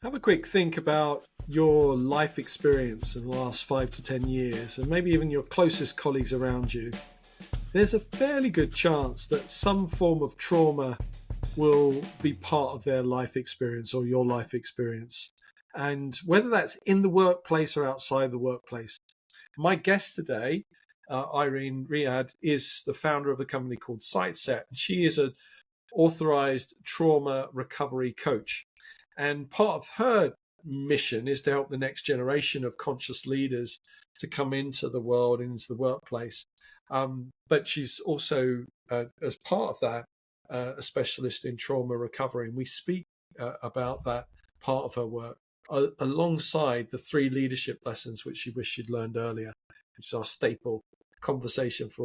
Have a quick think about your life experience in the last 5 to 10 years, and maybe even your closest colleagues around you. There's a fairly good chance that some form of trauma will be part of their life experience or your life experience. And whether that's in the workplace or outside the workplace. My guest today, Irene Riad, is the founder of a company called SightCET. She is an authorized trauma recovery coach. And part of her mission is to help the next generation of conscious leaders to come into the world and into the workplace. But she's also, as part of that, a specialist in trauma recovery. And we speak about that part of her work alongside the 3 leadership lessons which she wished she'd learned earlier, which is our staple conversation for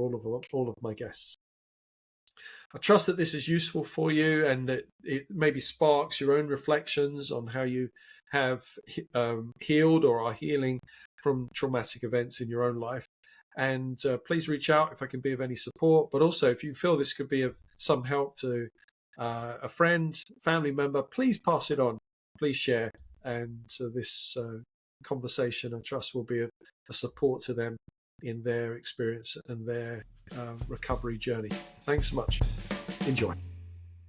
all of my guests. I trust that this is useful for you and that it maybe sparks your own reflections on how you have healed or are healing from traumatic events in your own life. And please reach out if I can be of any support. But also, if you feel this could be of some help to a friend, family member, please pass it on. Please share. And this conversation, I trust, will be a support to them in their experience and their recovery journey. Thanks so much. Enjoy.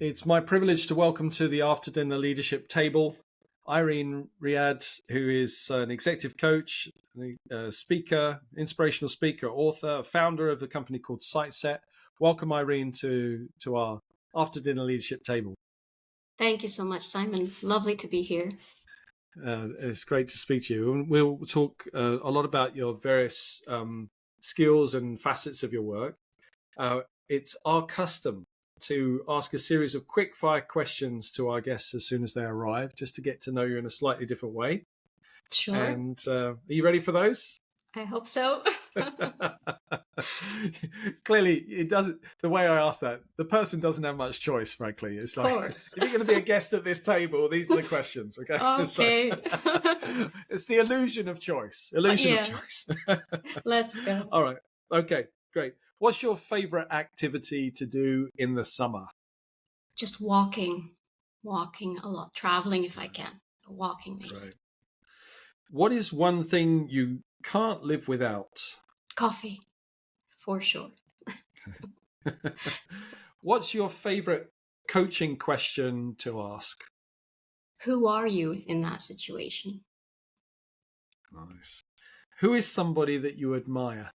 It's my privilege to welcome to the After Dinner Leadership Table Irene Riad, who is an executive coach, a speaker, inspirational speaker, author, founder of a company called SightCET. Welcome, Irene, to our After Dinner Leadership Table. Thank you so much, Simon. Lovely to be here. It's great to speak to you. We'll talk a lot about your various skills and facets of your work. It's our custom to ask a series of quick fire questions to our guests as soon as they arrive, just to get to know you in a slightly different way. Sure. And are you ready for those? I hope so. Clearly, it doesn't. The way I ask that, the person doesn't have much choice. Frankly, it's like, of course. If you're going to be a guest at this table, these are the questions. Okay. Okay. So, it's the illusion of choice. Illusion of choice. Let's go. All right. Okay. Great. What's your favorite activity to do in the summer? Just walking a lot, traveling if I can. Walking, maybe. Right. What is one thing you can't live without? Coffee, for sure. What's your favorite coaching question to ask? Who are you in that situation? Nice. Who is somebody that you admire?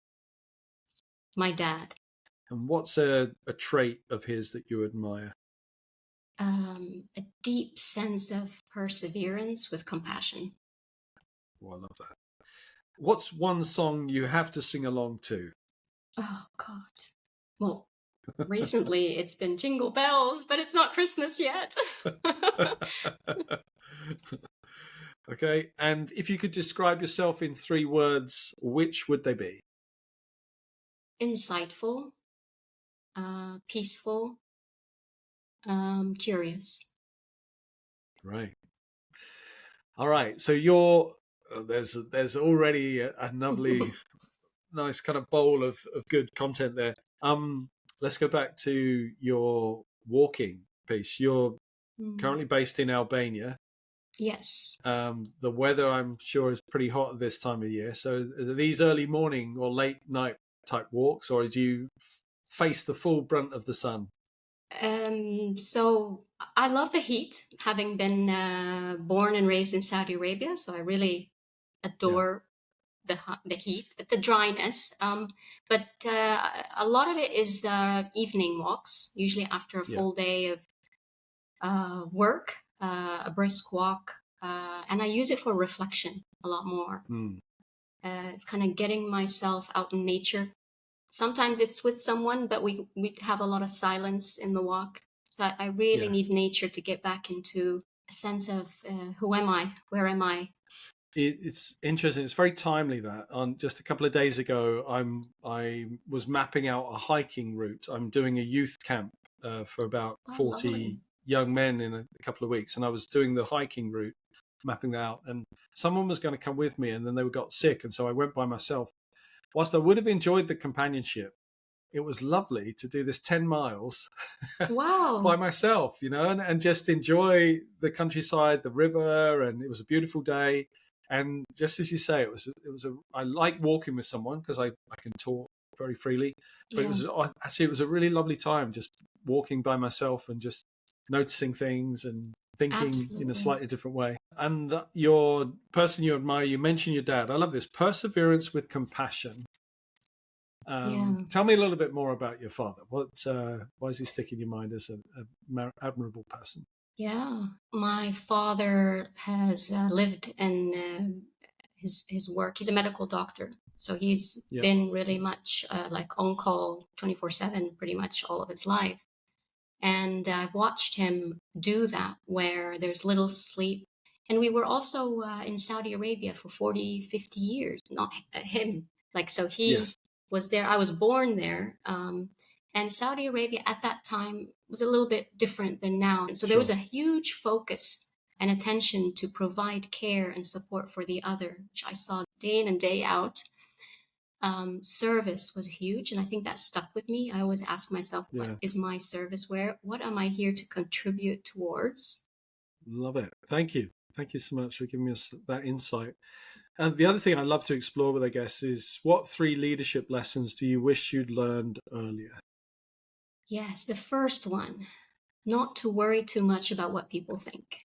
My dad. And what's a trait of his that you admire? A deep sense of perseverance with compassion. Oh, I love that. What's one song you have to sing along to? Oh, God. Well, recently it's been Jingle Bells, but it's not Christmas yet. Okay. And if you could describe yourself in 3 words, which would they be? Insightful, peaceful, curious. Right. All right. So there's already a lovely, nice kind of bowl of good content there. Let's go back to your walking piece. You're currently based in Albania. Yes. The weather, I'm sure, is pretty hot at this time of year. So are these early morning or late night type walks, or do you face the full brunt of the sun? So I love the heat, having been born and raised in Saudi Arabia. So I really adore the heat, the dryness. But a lot of it is evening walks, usually after a full day of work, a brisk walk. And I use it for reflection a lot more. It's kind of getting myself out in nature. Sometimes it's with someone, but we have a lot of silence in the walk. So I really need nature to get back into a sense of who am I? Where am I? It's interesting. It's very timely that on just a couple of days ago, I was mapping out a hiking route. I'm doing a youth camp for about 40 lovely. young men in a couple of weeks. And I was doing the hiking route, mapping that out. And someone was going to come with me and then they got sick. And so I went by myself. Whilst I would have enjoyed the companionship, it was lovely to do this 10 miles by Wow. myself, and just enjoy the countryside, the river, and it was a beautiful day. And just as you say, I like walking with someone because I can talk very freely, but Yeah, it was a really lovely time just walking by myself and just noticing things and thinking in a absolutely. slightly different way. And your person you admire, you mentioned your dad. I love this: perseverance with compassion. Yeah. Tell me a little bit more about your father. Why does he stick in your mind as a admirable person? Yeah. My father has lived in his work. He's a medical doctor. So he's Yeah, been really much like on call 24/7 pretty much all of his life. And I've watched him do that where there's little sleep. And we were also in Saudi Arabia for 40, 50 years, not him. Like, so he yes, was there. I was born there. And Saudi Arabia at that time was a little bit different than now. And so there was sure, a huge focus and attention to provide care and support for the other, which I saw day in and day out. Service was huge, and I think that stuck with me. I always ask myself, what yeah, is my service? What am I here to contribute towards? love it. Thank you so much for giving us that insight. And the other thing I'd love to explore with, I guess, is what 3 leadership lessons do you wish you'd learned earlier? Yes, the first one, not to worry too much about what people think.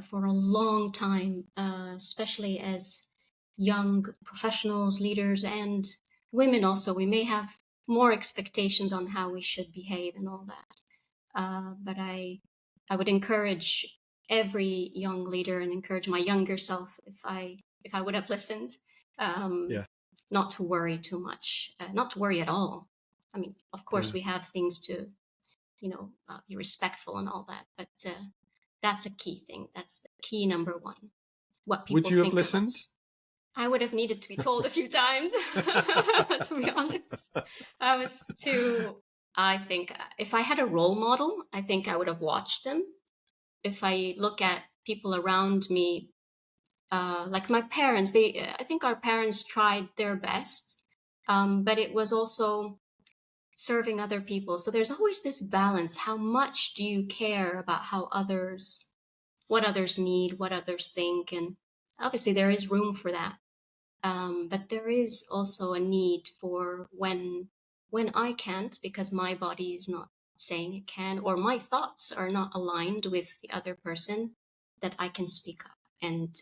For a long time, especially as young professionals, leaders, and women also, we may have more expectations on how we should behave and all that. But I would encourage every young leader and encourage my younger self, if I would have listened, um, Yeah, not to worry too much, not to worry at all. I mean, of course, yeah. we have things to be respectful and all that, but that's a key thing. That's key number one. What Would people you have think of listened? us. I would have needed to be told a few times, to be honest. I was too, I think, if I had a role model, I think I would have watched them. If I look at people around me, like my parents, I think our parents tried their best, but it was also serving other people. So there's always this balance. How much do you care about what others need, what others think? And obviously, there is room for that. But there is also a need for when I can't because my body is not saying it can, or my thoughts are not aligned with the other person, that I can speak up and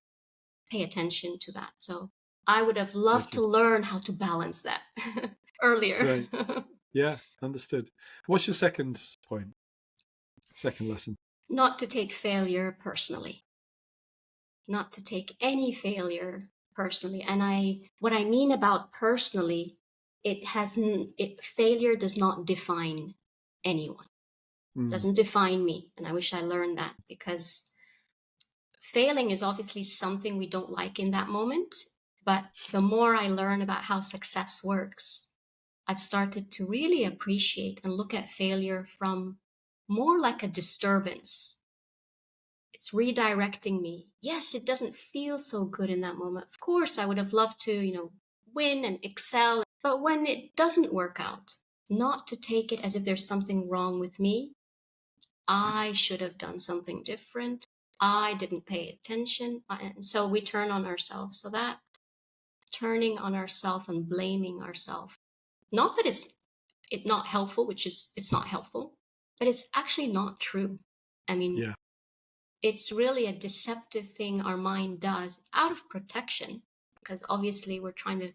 pay attention to that. So I would have loved Thank to you. learn how to balance that earlier. Great. Yeah, understood. What's your second point? Second lesson? Not to take failure personally, not to take any failure personally. And what I mean about personally, failure does not define anyone, Mm, doesn't define me. And I wish I learned that, because failing is obviously something we don't like in that moment. But the more I learn about how success works, I've started to really appreciate and look at failure from more like a disturbance. It's redirecting me. Yes, it doesn't feel so good in that moment. Of course, I would have loved to, win and excel. But when it doesn't work out, not to take it as if there's something wrong with me. I should have done something different. I didn't pay attention. And so we turn on ourselves. So that turning on ourselves and blaming ourselves, not that it's not helpful, it's not helpful, but it's actually not true. I mean, yeah, it's really a deceptive thing our mind does out of protection, because obviously we're trying to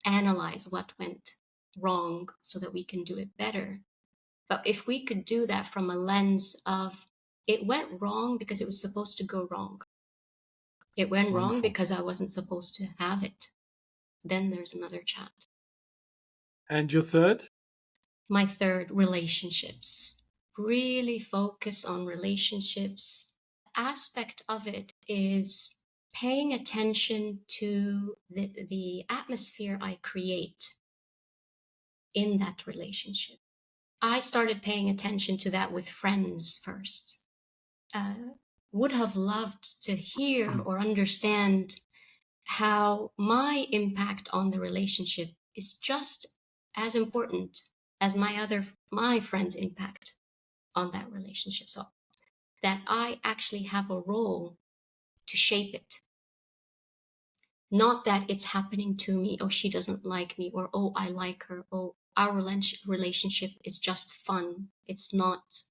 analyze what went wrong so that we can do it better. But if we could do that from a lens of, it went wrong because it was supposed to go wrong, it went wrong wonderful. because I wasn't supposed to have it, then there's another chat. And your third? My third, relationships. Really focus on relationships. Aspect of it is paying attention to the atmosphere I create in that relationship. I started paying attention to that with friends first. Would have loved to hear or understand how my impact on the relationship is just as important as my friends' impact on that relationship. So that I actually have a role to shape it. Not that it's happening to me, oh, she doesn't like me, or oh, I like her, oh, our relationship is just fun. It's not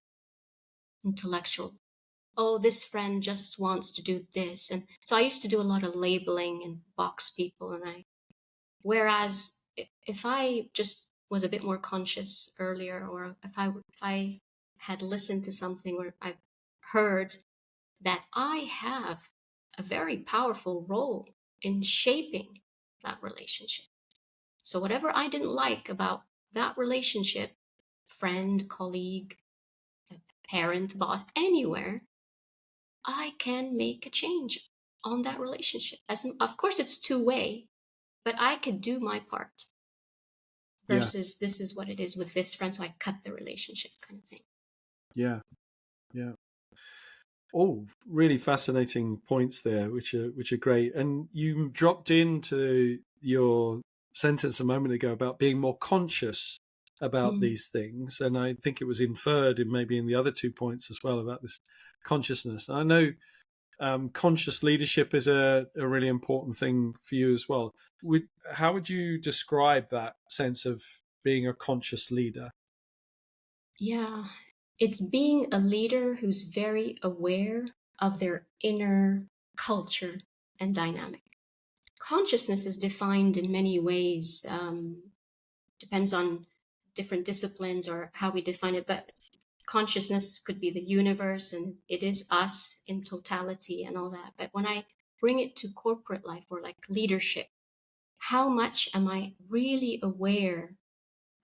intellectual. Oh, this friend just wants to do this. And so I used to do a lot of labeling and box people. Whereas if I just was a bit more conscious earlier, or if I had listened to something where I heard that I have a very powerful role in shaping that relationship. So whatever I didn't like about that relationship, friend, colleague, parent, boss, anywhere, I can make a change on that relationship. Of course, it's two-way, but I could do my part. Yeah. Versus this is what it is with this friend, so I cut the relationship, kind of thing. Yeah. Yeah. Oh, really fascinating points there, which are great. And you dropped into your sentence a moment ago about being more conscious about these things, and I think it was inferred in maybe in the other 2 points as well about this consciousness. I know conscious leadership is a really important thing for you as well. How would you describe that sense of being a conscious leader? Yeah, it's being a leader who's very aware of their inner culture and dynamic. Consciousness is defined in many ways, depends on different disciplines or how we define it, but consciousness could be the universe, and it is us in totality and all that. But when I bring it to corporate life or like leadership, how much am I really aware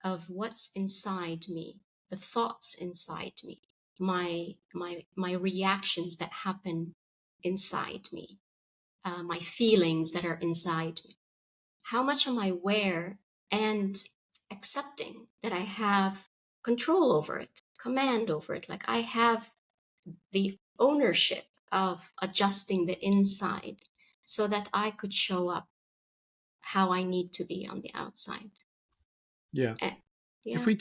of what's inside me, the thoughts inside me, my reactions that happen inside me, my feelings that are inside me? How much am I aware and accepting that I have control over it, command over it? Like I have the ownership of adjusting the inside so that I could show up how I need to be on the outside. Yeah. Yeah. If we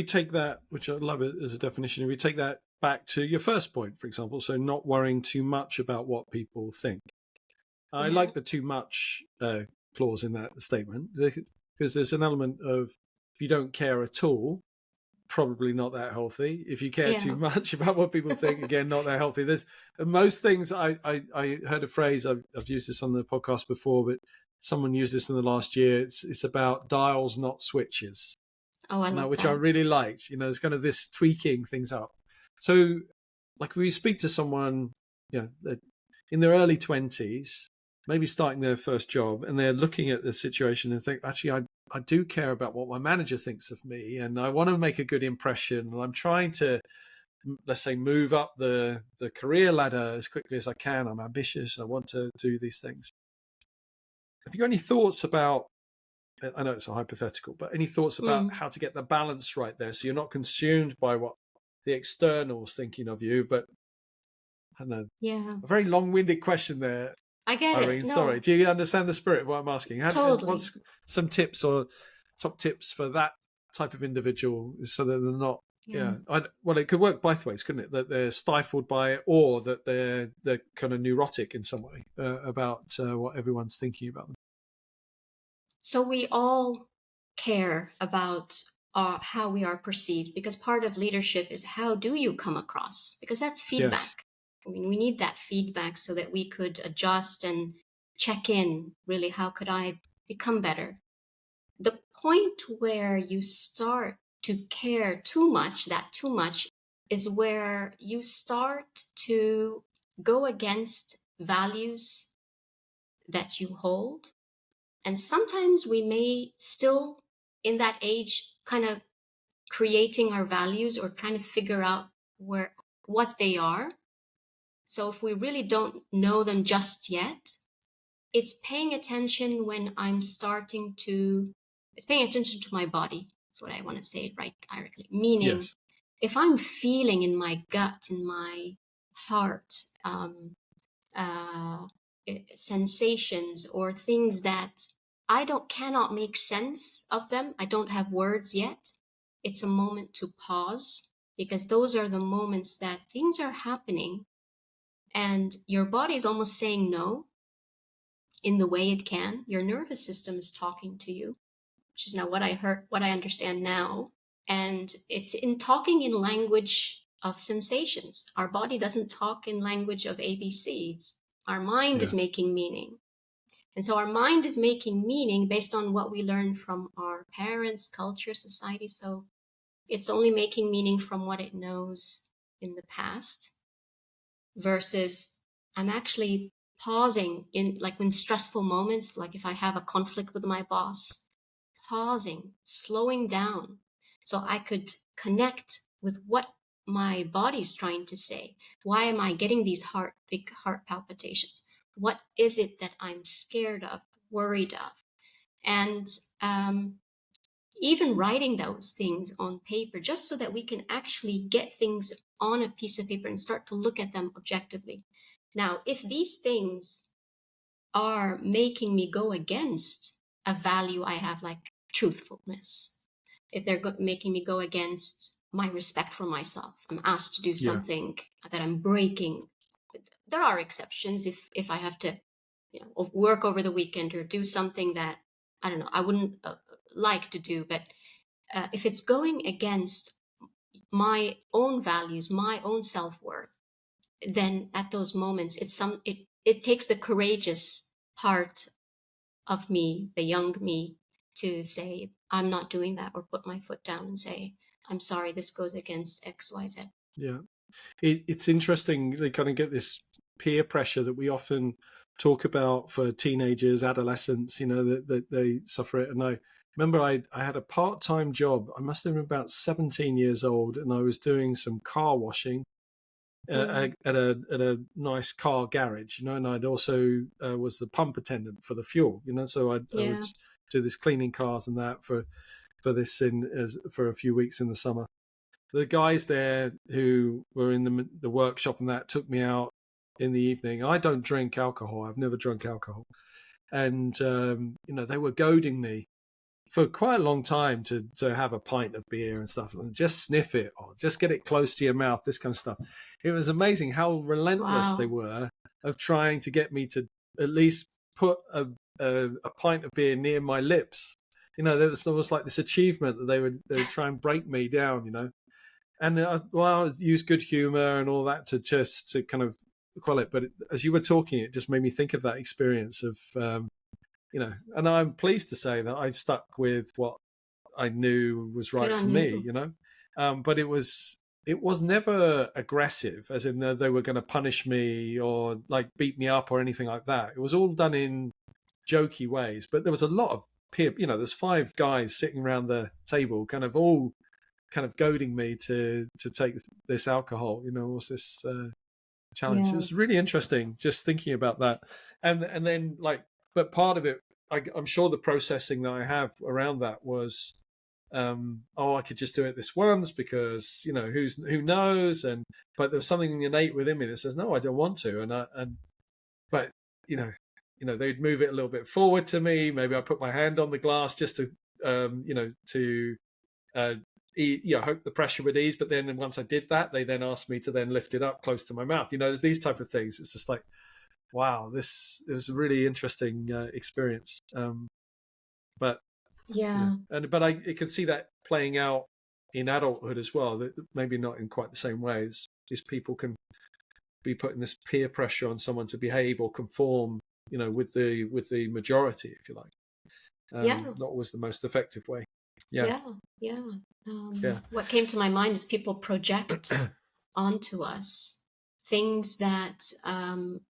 take that, which I love it as a definition, if we take that back to your first point, for example, so not worrying too much about what people think. I like the too much clause in that statement, because there's an element of if you don't care at all, probably not that healthy. If you care too much about what people think, again, not that healthy. There's most things. I heard a phrase, I've used this on the podcast before, but someone used this in the last year. It's about dials, not switches. Oh, I love which that. I really liked. There's kind of this tweaking things up. So, like, when you speak to someone, in their early 20s, maybe starting their first job, and they're looking at the situation and think, actually, I do care about what my manager thinks of me, and I want to make a good impression, and I'm trying to, let's say, move up the career ladder as quickly as I can. I'm ambitious. I want to do these things. Have you got any thoughts about, I know it's a hypothetical, but any thoughts about how to get the balance right there, so you're not consumed by what the external's thinking of you? But I don't know. Yeah. A very long-winded question there. I get Irene, it. No. Sorry. Do you understand the spirit of what I'm asking? Totally. What's some tips or top tips for that type of individual, so that they're not? Well, it could work both ways, couldn't it? That they're stifled by it, or that they're kind of neurotic in some way about what everyone's thinking about them. So we all care about how we are perceived, because part of leadership is how do you come across? Because that's feedback. Yes. I mean, we need that feedback so that we could adjust and check in, really, how could I become better? The point where you start to care too much, is where you start to go against values that you hold. And sometimes we may still, in that age, kind of creating our values or trying to figure out what they are. So if we really don't know them just yet, it's paying attention when it's paying attention to my body. That's what I want to say right directly. Meaning, yes. If I'm feeling in my gut, in my heart, sensations or things that I cannot make sense of them. I don't have words yet. It's a moment to pause, because those are the moments that things are happening and your body is almost saying no in the way it can. Your nervous system is talking to you, which is now what I understand now. And it's in talking in language of sensations. Our body doesn't talk in language of ABCs. Our mind is making meaning. And so our mind is making meaning based on what we learned from our parents, culture, society. So it's only making meaning from what it knows in the past, versus I'm actually pausing in, like, when stressful moments, like if I have a conflict with my boss, pausing, slowing down so I could connect with what my body's trying to say. Why am I getting these big heart palpitations? What is it that I'm scared of, worried of? And even writing those things on paper, just so that we can actually get things on a piece of paper and start to look at them objectively. Now, if these things are making me go against a value I have, like truthfulness, if they're making me go against my respect for myself, I'm asked to do something that I'm breaking. There are exceptions. If I have to, work over the weekend or do something that, I don't know, I wouldn't like to do, but if it's going against my own values, my own self-worth, then at those moments, it takes the courageous part of me, the young me, to say, I'm not doing that, or put my foot down and say, I'm sorry, this goes against XYZ. Yeah. It's interesting. They kind of get this peer pressure that we often talk about for teenagers, adolescents, that they suffer it. And I remember I had a part-time job. I must have been about 17 years old, and I was doing some car washing at a nice car garage, and I'd also was the pump attendant for the fuel, so I would do this cleaning cars and that for for a few weeks in the summer. The guys there who were in the workshop and that took me out in the evening. I don't drink alcohol. I've never drunk alcohol. And, they were goading me for quite a long time to have a pint of beer and stuff, and just sniff it or just get it close to your mouth, this kind of stuff. It was amazing how relentless they were of trying to get me to at least put a pint of beer near my lips. There was almost like this achievement that they would try and break me down, And I use good humor and all that to kind of quell it. But as you were talking, it just made me think of that experience of, and I'm pleased to say that I stuck with what I knew was right for me, But it was never aggressive, as in they were going to punish me or like beat me up or anything like that. It was all done in jokey ways. But there was a lot of peer, there's 5 guys sitting around the table, kind of all kind of goading me to take this alcohol, was this challenge. It was really interesting just thinking about that. And then but part of it, I'm sure the processing that I have around that was, I could just do it this once because, who knows? But there's something innate within me that says, no, I don't want to. But they'd move it a little bit forward to me. Maybe I put my hand on the glass just to, hope the pressure would ease. But then once I did that, they then asked me to then lift it up close to my mouth. There's these type of things. It's just like, wow, it was a really interesting experience. But but I can see that playing out in adulthood as well. That maybe not in quite the same ways. These people can be putting this peer pressure on someone to behave or conform, with the majority, if you like. Not always the most effective way. What came to my mind is people project onto us things that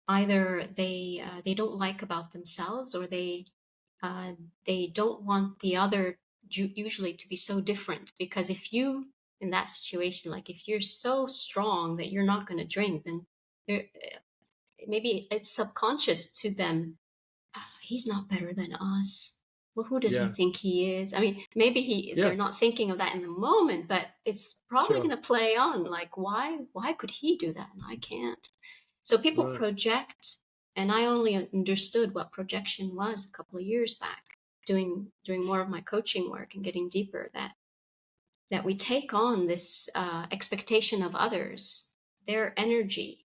either they don't like about themselves, or they don't want the other usually to be so different. Because if you, in that situation, like if you're so strong that you're not going to drink, then maybe it's subconscious to them. He's not better than us. Well, who does he think he is? I mean, maybe they're not thinking of that in the moment, but it's probably going to play on. Like, why could he do that and I can't? So people project, and I only understood what projection was a couple of years back. doing more of my coaching work and getting deeper, that we take on this expectation of others, their energy,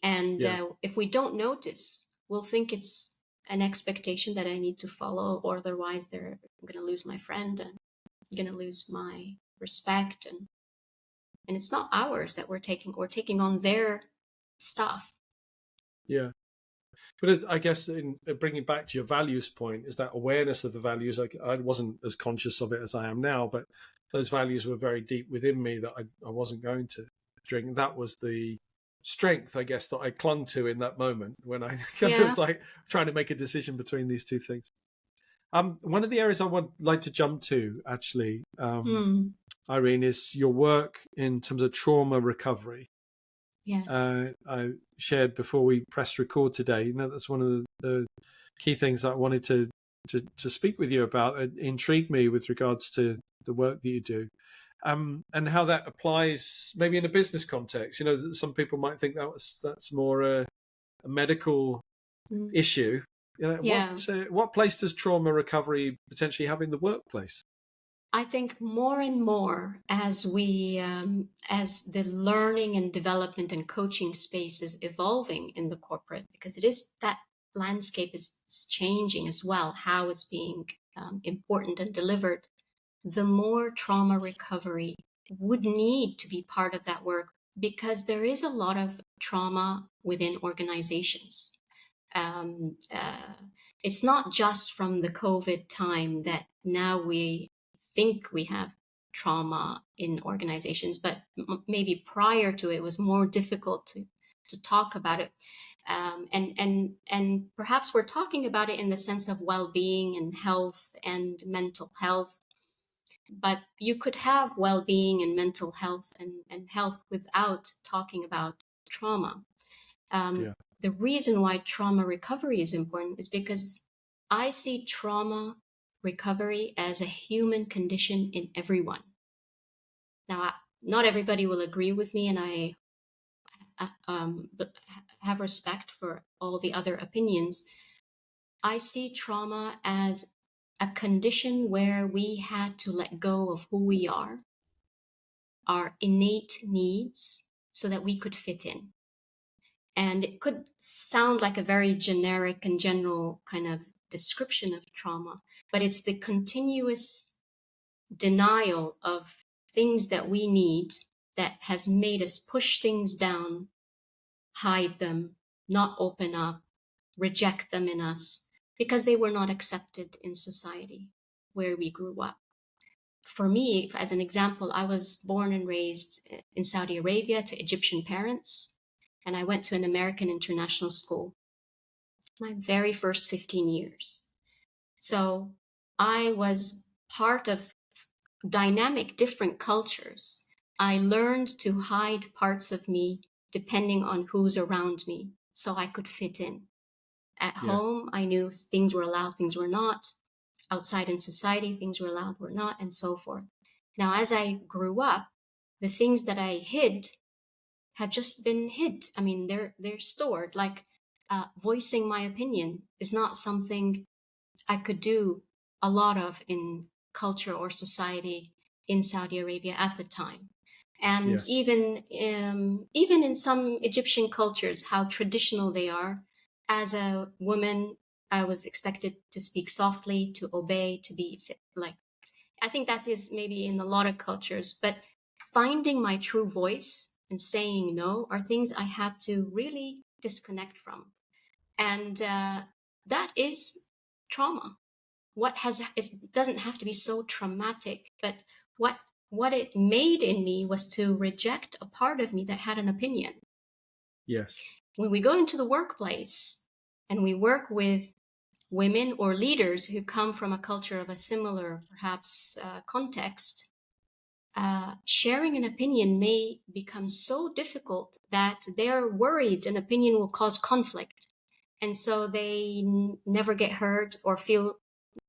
and Yeah. if we don't notice, we'll think it's an expectation that I need to follow, or otherwise I'm going to lose my friend, and I'm going to lose my respect, and it's not ours that we're taking on their stuff. Yeah. But I guess in bringing back to your values point, is that awareness of the values. I wasn't as conscious of it as I am now, but those values were very deep within me that I wasn't going to drink. That was the strength, I guess, that I clung to in that moment when I kind of Yeah. was like trying to make a decision between these two things. One of the areas I would like to jump to, actually, Irene, is your work in terms of trauma recovery. Yeah. I shared before we pressed record today. That's one of the key things that I wanted to speak with you about. It intrigued me with regards to the work that you do, and how that applies maybe in a business context. Some people might think that's more a medical issue. Yeah. What place does trauma recovery potentially have in the workplace? I think more and more as we as the learning and development and coaching space is evolving in the corporate, because it is that landscape is changing as well, how it's being important and delivered, the more trauma recovery would need to be part of that work, because there is a lot of trauma within organizations. Um, uh, it's not just from the COVID time that now we think we have trauma in organizations, but maybe prior to it was more difficult to talk about it. And perhaps we're talking about it in the sense of well-being and health and mental health, but you could have well-being and mental health and health without talking about trauma. Yeah. The reason why trauma recovery is important is because I see trauma recovery as a human condition in everyone. Now, not everybody will agree with me, and I but have respect for all the other opinions. I see trauma as a condition where we had to let go of who we are, our innate needs, so that we could fit in. And it could sound like a very generic and general kind of description of trauma, but it's the continuous denial of things that we need that has made us push things down, hide them, not open up, reject them in us, because they were not accepted in society where we grew up. For me, as an example, I was born and raised in Saudi Arabia to Egyptian parents, and I went to an American international school my very first 15 years. So I was part of dynamic, different cultures. I learned to hide parts of me depending on who's around me so I could fit in. At Yeah. home, I knew things were allowed, things were not. Outside in society, things were allowed, were not, and so forth. Now, as I grew up, the things that I hid have just been hid. I mean, they're stored. Like voicing my opinion is not something I could do a lot of in culture or society in Saudi Arabia at the time. And Yes. even in some Egyptian cultures, how traditional they are, as a woman, I was expected to speak softly, to obey, to be like. I think that is maybe in a lot of cultures, but finding my true voice and saying no are things I had to really disconnect from, and that is trauma. It doesn't have to be so traumatic, but what it made in me was to reject a part of me that had an opinion. Yes. When we go into the workplace and we work with women or leaders who come from a culture of a similar, perhaps, context, sharing an opinion may become so difficult that they're worried an opinion will cause conflict. And so they never get heard or feel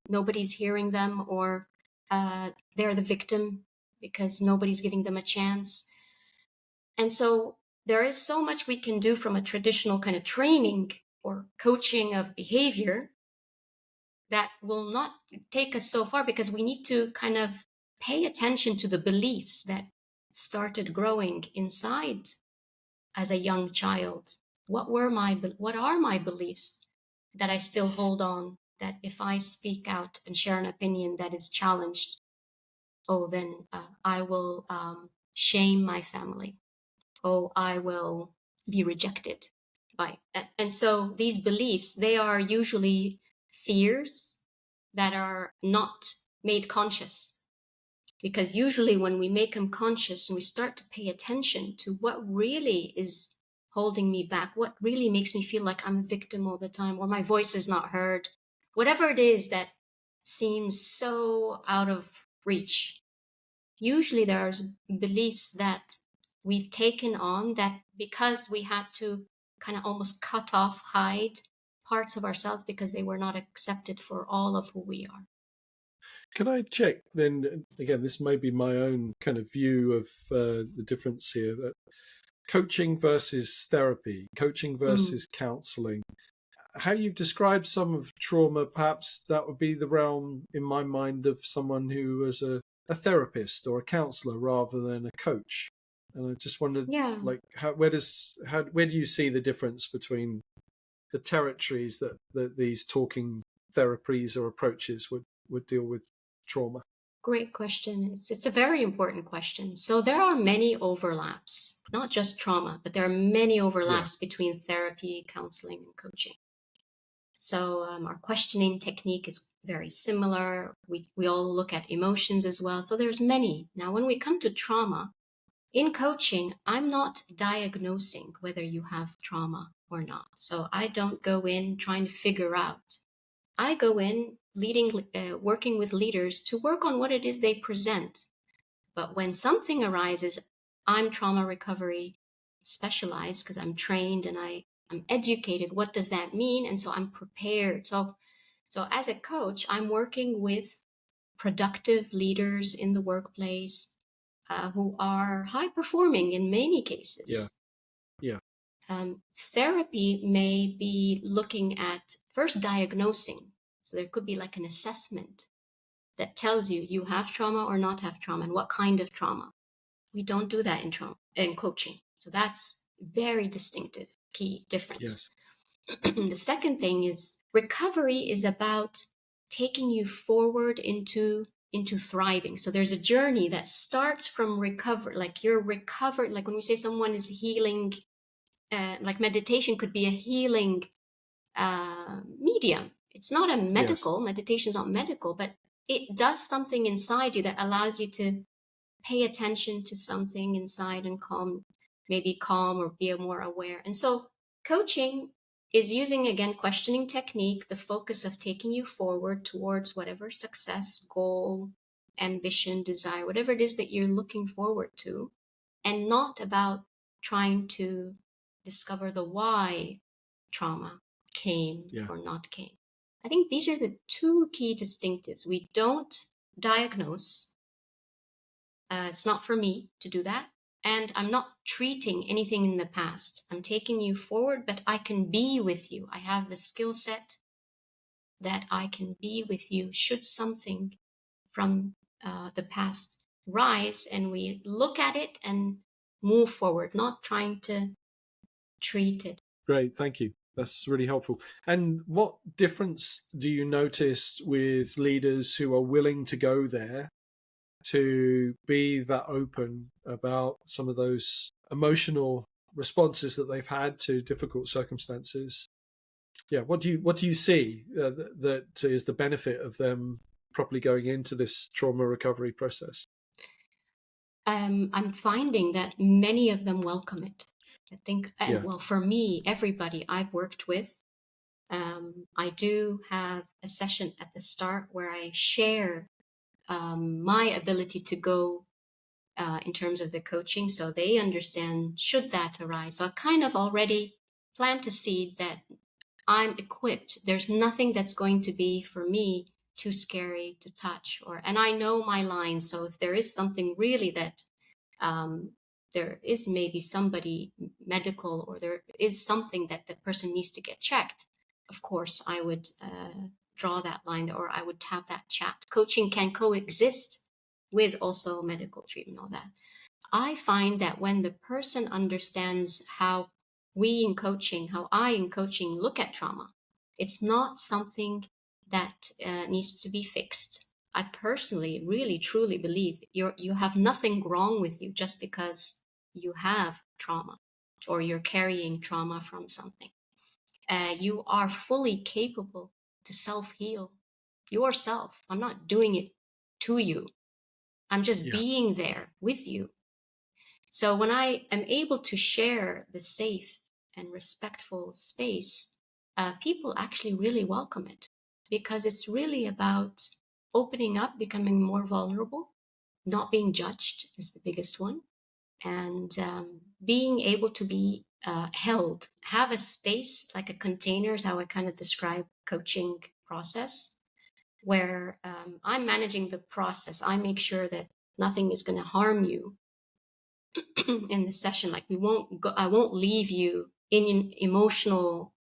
nobody's hearing them, or they're the victim because nobody's giving them a chance. And so there is so much we can do from a traditional kind of training or coaching of behavior that will not take us so far, because we need to kind of pay attention to the beliefs that started growing inside as a young child. What are my beliefs that I still hold on, that if I speak out and share an opinion that is challenged, oh, then I will shame my family. Oh, I will be rejected by. And so these beliefs, they are usually fears that are not made conscious. Because usually when we make them conscious and we start to pay attention to what really is holding me back, what really makes me feel like I'm a victim all the time, or my voice is not heard, whatever it is that seems so out of reach, usually there's beliefs that we've taken on, that because we had to kind of almost cut off, hide parts of ourselves because they were not accepted for all of who we are. Can I check then? Again, this may be my own kind of view of the difference here. That coaching versus therapy, coaching versus counselling. How you've described some of trauma, perhaps that would be the realm in my mind of someone who was a therapist or a counsellor rather than a coach. And I just wondered, Yeah. like, where do you see the difference between the territories that these talking therapies or approaches would deal with trauma? Great question. It's a very important question. So there are many overlaps, not just trauma, but there are many overlaps between therapy, counseling, and coaching. So our questioning technique is very similar. We all look at emotions as well. So there's many. Now, when we come to trauma, in coaching, I'm not diagnosing whether you have trauma or not. So I don't go in trying to figure out. I go in working with leaders to work on what it is they present. But when something arises, I'm trauma recovery specialized because I'm trained and I'm educated. What does that mean? And so I'm prepared. So as a coach, I'm working with productive leaders in the workplace who are high performing in many cases. Yeah. Therapy may be looking at first diagnosing. So there could be like an assessment that tells you have trauma or not have trauma, and what kind of trauma. We don't do that in coaching. So that's very distinctive, key difference. Yes. The second thing is recovery is about taking you forward into thriving. So there's a journey that starts from recovery, like you're recovered. Like when we say someone is healing, like meditation could be a healing medium. It's not a medical, meditation is not medical, but it does something inside you that allows you to pay attention to something inside and maybe calm or be more aware. And so coaching is using, again, questioning technique, the focus of taking you forward towards whatever success, goal, ambition, desire, whatever it is that you're looking forward to, and not about trying to discover the why trauma came or not came. I think these are the two key distinctives. We don't diagnose. It's not for me to do that. And I'm not treating anything in the past. I'm taking you forward, but I can be with you. I have the skill set that I can be with you should something from the past rise, and we look at it and move forward, not trying to treat it. Great, thank you. That's really helpful. And what difference do you notice with leaders who are willing to go there, to be that open about some of those emotional responses that they've had to difficult circumstances? Yeah, what do you see that is the benefit of them properly going into this trauma recovery process? I'm finding that many of them welcome it. I think, well, for me, everybody I've worked with, I do have a session at the start where I share my ability to go in terms of the coaching, so they understand should that arise. So I kind of already plant a seed that I'm equipped. There's nothing that's going to be for me too scary to touch, and I know my lines. So if there is something really that there is maybe somebody medical, or there is something that the person needs to get checked, of course I would draw that line, or I would have that chat. Coaching can coexist with also medical treatment, all that. I find that when the person understands how I in coaching look at trauma, it's not something that needs to be fixed. I personally really truly believe you have nothing wrong with you just because you have trauma or you're carrying trauma from something. You are fully capable to self-heal yourself. I'm not doing it to you. I'm just being there with you. So when I am able to share the safe and respectful space, people actually really welcome it, because it's really about opening up, becoming more vulnerable, not being judged is the biggest one, and being able to be held, have a space like a container is how I kind of describe coaching process, where I'm managing the process. I make sure that nothing is going to harm you in the session. Like I won't leave you in emotional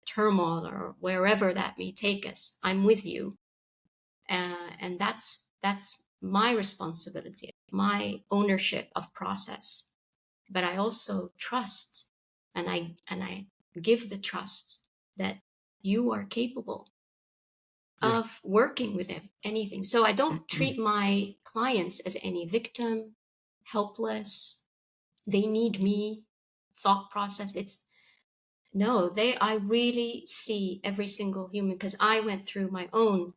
turmoil or wherever that may take us. I'm with you, and that's my responsibility, my ownership of process. But I also trust, and I give the trust that you are capable of working with anything. So I don't treat my clients as any victim, helpless, they need me thought process. It's no, I really see every single human, because I went through my own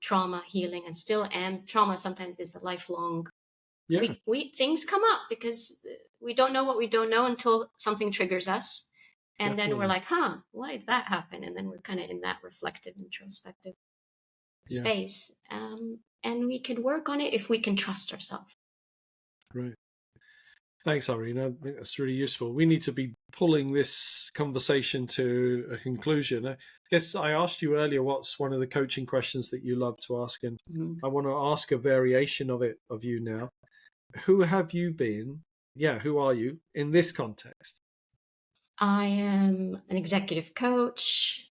trauma healing and still am. Trauma sometimes is a lifelong. We things come up because we don't know what we don't know until something triggers us, and then we're like, why did that happen? And then we're kind of in that reflective, introspective space, and we can work on it if we can trust ourselves. Right. Thanks, Irene. I think that's really useful. We need to be pulling this conversation to a conclusion. I guess I asked you earlier what's one of the coaching questions that you love to ask, and I want to ask a variation of it of you now. Who have you been? Who are you in this context? I am an executive coach,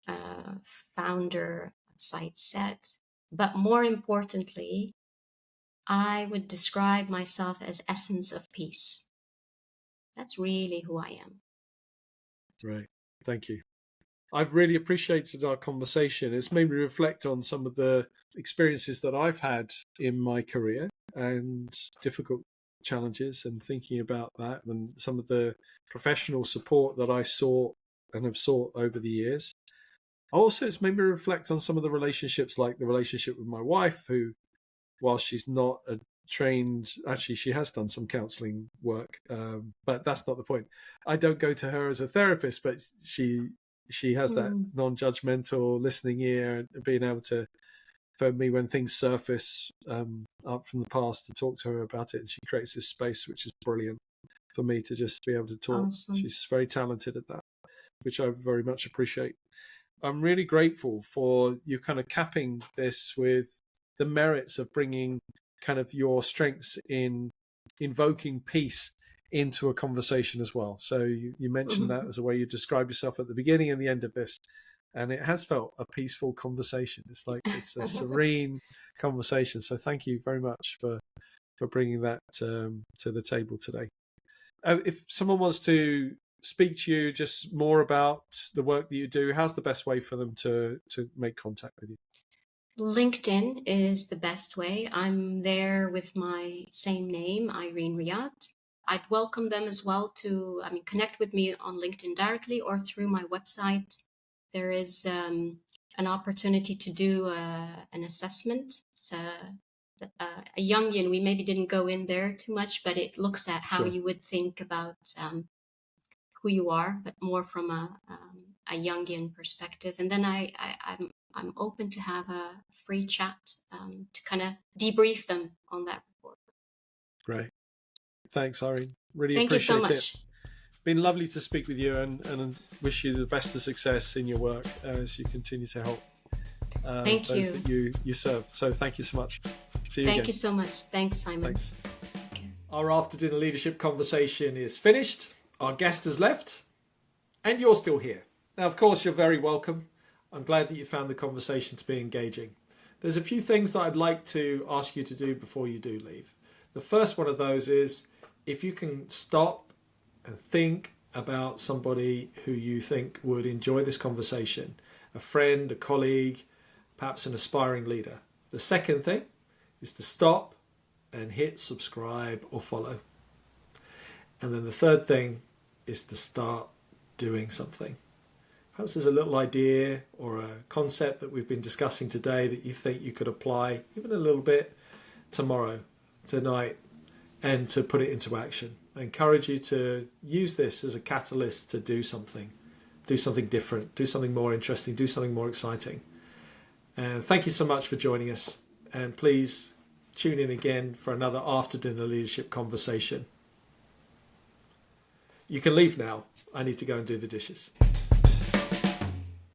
founder of SightCET, but more importantly, I would describe myself as essence of peace. That's really who I am. Right. Thank you. I've really appreciated our conversation. It's made me reflect on some of the experiences that I've had in my career and difficult challenges, and thinking about that, and some of the professional support that I sought and have sought over the years. Also, it's made me reflect on some of the relationships, like the relationship with my wife, who, while she's not a trained, actually she has done some counseling work, but that's not the point. I don't go to her as a therapist, but she has that non-judgmental listening ear, and being able to, for me, when things surface up from the past, to talk to her about it. And she creates this space which is brilliant for me to just be able to talk. Awesome. She's very talented at that, which I very much appreciate. I'm really grateful for you kind of capping this with the merits of bringing kind of your strengths in invoking peace into a conversation as well. So you mentioned that as a way you describe yourself at the beginning and the end of this, and it has felt a peaceful conversation. It's like it's a serene conversation. So thank you very much for bringing that to the table today. If someone wants to speak to you just more about the work that you do, how's the best way for them to make contact with you? LinkedIn is the best way. I'm there with my same name, Irene Riad. I'd welcome them as well to, connect with me on LinkedIn directly or through my website. There is an opportunity to do an assessment. It's a Jungian. We maybe didn't go in there too much, but it looks at how you would think about who you are, but more from a Jungian perspective. And then I'm open to have a free chat to kind of debrief them on that report. Great. Thanks, Irene. Really Thank appreciate you so much. It. Been lovely to speak with you, and wish you the best of success in your work as you continue to help those that you serve. So thank you so much. See you again. Thank you so much. Thanks, Simon. Thanks. Our after dinner leadership conversation is finished. Our guest has left, and you're still here. Now, of course, you're very welcome. I'm glad that you found the conversation to be engaging. There's a few things that I'd like to ask you to do before you do leave. The first one of those is, if you can stop and think about somebody who you think would enjoy this conversation, a friend, a colleague, perhaps an aspiring leader. The second thing is to stop and hit subscribe or follow. And then the third thing is to start doing something. Perhaps there's a little idea or a concept that we've been discussing today that you think you could apply even a little bit tomorrow, tonight, and to put it into action. I encourage you to use this as a catalyst to do something different, do something more interesting, do something more exciting. And thank you so much for joining us. And please tune in again for another after dinner leadership conversation. You can leave now. I need to go and do the dishes.